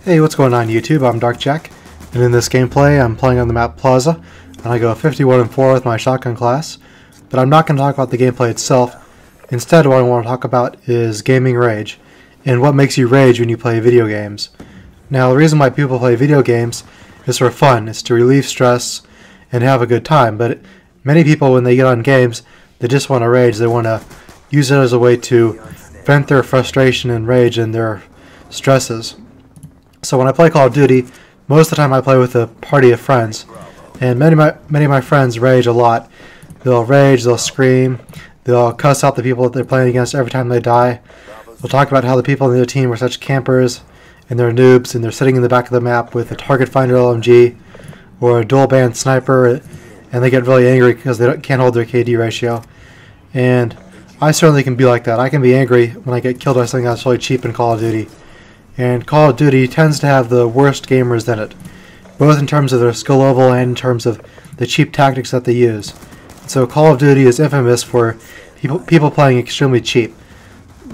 Hey, what's going on YouTube? I'm Dark Jack, and in this gameplay I'm playing on the map Plaza, and I go 51-4 with my shotgun class, but I'm not going to talk about the gameplay itself. Instead, what I want to talk about is gaming rage, and what makes you rage when you play video games. Now, the reason why people play video games is for fun. It's to relieve stress and have a good time, but many people, when they get on games, they just want to rage. They want to use it as a way to vent their frustration and rage and their stresses. So when I play Call of Duty, most of the time I play with a party of friends, and many of my friends rage a lot. They'll rage, they'll scream, they'll cuss out the people that they're playing against every time they die. They'll talk about how the people in their team are such campers and they're noobs and they're sitting in the back of the map with a target finder LMG or a dual band sniper, and they get really angry because they can't hold their KD ratio. And I certainly can be like that. I can be angry when I get killed by something that's really cheap in Call of Duty. And Call of Duty tends to have the worst gamers in it, both in terms of their skill level and in terms of the cheap tactics that they use. So Call of Duty is infamous for people playing extremely cheap.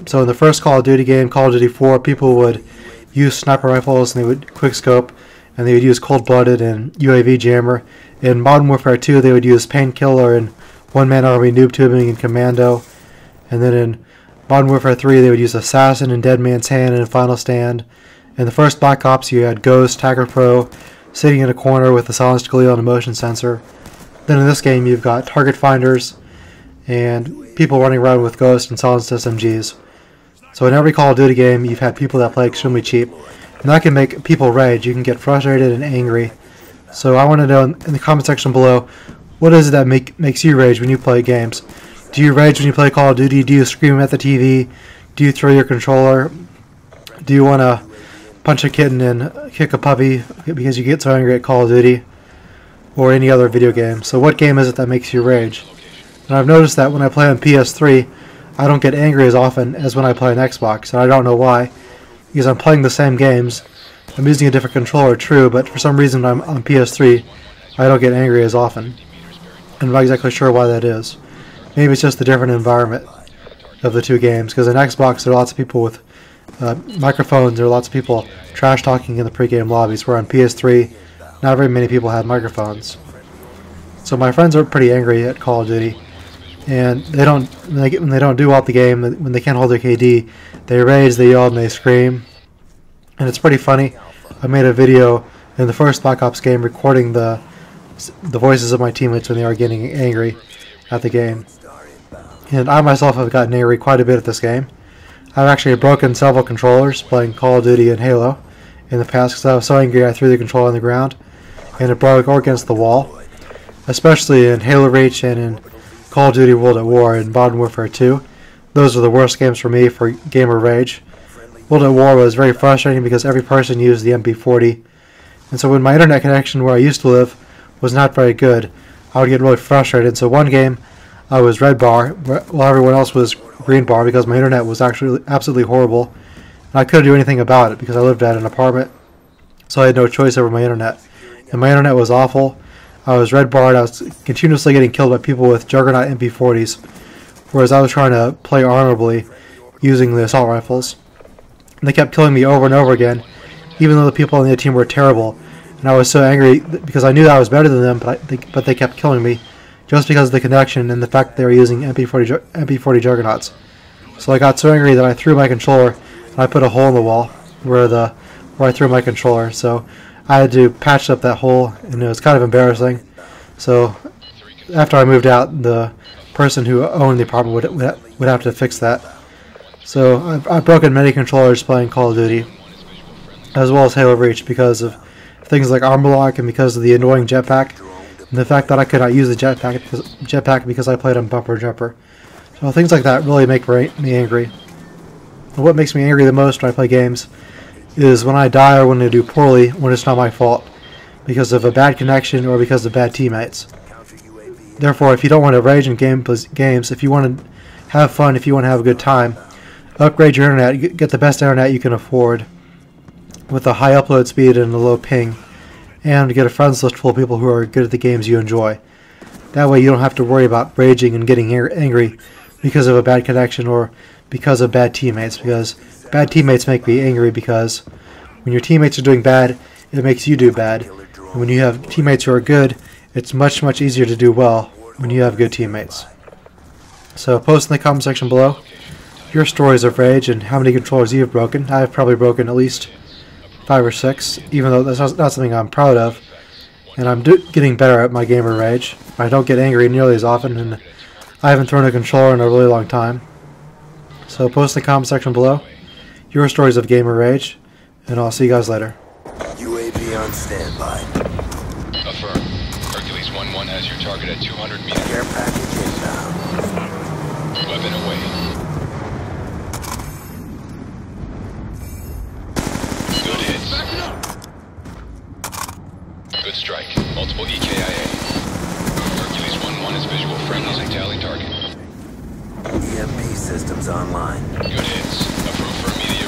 So in the first Call of Duty game, Call of Duty 4, people would use sniper rifles and they would quickscope, and they would use cold-blooded and UAV jammer. In Modern Warfare 2, they would use painkiller and one-man army noob tubing and commando. And then in Modern Warfare 3, they would use Assassin and Dead Man's Hand and Final Stand. In the first Black Ops, you had Ghost, Hacker Pro, sitting in a corner with a silenced Galil and a motion sensor. Then in this game, you've got target finders and people running around with Ghost and silenced SMGs. So in every Call of Duty game, you've had people that play extremely cheap, and that can make people rage. You can get frustrated and angry. So I want to know in the comment section below, what is it that makes you rage when you play games? Do you rage when you play Call of Duty? Do you scream at the TV? Do you throw your controller? Do you want to punch a kitten and kick a puppy because you get so angry at Call of Duty? Or any other video game? So what game is it that makes you rage? And I've noticed that when I play on PS3, I don't get angry as often as when I play on Xbox, and I don't know why. Because I'm playing the same games. I'm using a different controller, true, but for some reason when I'm on PS3, I don't get angry as often. I'm not exactly sure why that is. Maybe it's just the different environment of the two games, because in Xbox there are lots of people with microphones, there are lots of people trash talking in the pre-game lobbies, where on PS3 not very many people had microphones. So my friends are pretty angry at Call of Duty, and when they don't do well at the game, when they can't hold their KD, they rage, they yell, and they scream, and it's pretty funny. I made a video in the first Black Ops game recording the voices of my teammates when they are getting angry at the game. And I myself have gotten angry quite a bit at this game. I've actually broken several controllers playing Call of Duty and Halo in the past because I was so angry I threw the controller on the ground and it broke or against the wall. Especially in Halo Reach and in Call of Duty World at War and Modern Warfare 2. Those are the worst games for me for gamer rage. World at War was very frustrating because every person used the MP40. And so when my internet connection where I used to live was not very good, I would get really frustrated. So one game I was red bar while everyone else was green bar because my internet was actually absolutely horrible. And I couldn't do anything about it because I lived at an apartment, so I had no choice over my internet. And my internet was awful. I was red barred. I was continuously getting killed by people with Juggernaut MP40s, whereas I was trying to play honorably using the assault rifles. And they kept killing me over and over again, even though the people on the team were terrible. And I was so angry because I knew that I was better than them, but they kept killing me just because of the connection and the fact that they were using MP40 Juggernauts. So I got so angry that I threw my controller and I put a hole in the wall where I threw my controller. So I had to patch up that hole, and it was kind of embarrassing. So after I moved out, the person who owned the apartment would have to fix that. So I've broken many controllers playing Call of Duty, as well as Halo Reach, because of things like armor lock and because of the annoying jetpack, and the fact that I could not use the jetpack because I played on bumper jumper. So things like that really make me angry. And what makes me angry the most when I play games is when I die or when I do poorly when it's not my fault, because of a bad connection or because of bad teammates. Therefore, if you don't want to rage in games, if you want to have fun, if you want to have a good time, upgrade your internet, get the best internet you can afford with a high upload speed and a low ping, and get a friends list full of people who are good at the games you enjoy. That way you don't have to worry about raging and getting angry because of a bad connection or because of bad teammates, because bad teammates make me angry because When your teammates are doing bad, it makes you do bad. And when you have teammates who are good, it's much, much easier to do well when you have good teammates. So post in the comment section below your stories of rage and how many controllers you've broken. I've probably broken at least 5 or 6, even though that's not something I'm proud of. And I'm getting better at my gamer rage. I don't get angry nearly as often, and I haven't thrown a controller in a really long time. So post in the comment section below your stories of gamer rage, and I'll see you guys later. UAV on standby. Affirm. Hercules 1-1 has your target at 200 meters. Care package inbound. Weapon away. Good hits. Good strike. Multiple EKIA. Hercules 1-1 has visual friendlies and tally target. EMP systems online. Good hits. Approved for immediate